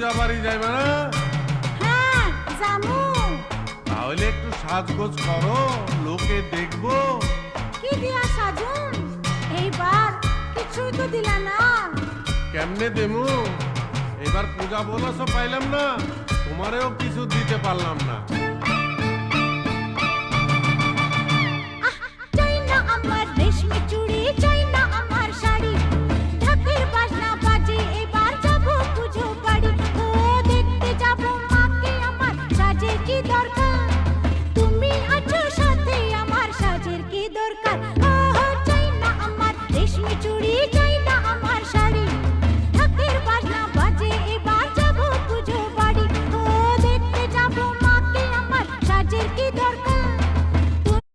পূজা বাড়ি যাইবে না? হ্যাঁ জামু। তাহলে একটু সাজগোজ করো, লোকে দেখবো। কি দিয়া সাজুন? এইবার কিছুই তো দিলা না। কেমনে দেমু? এবার পূজা বোনাসও পাইলাম না, তোমারেও কিছু দিতে পারলাম না।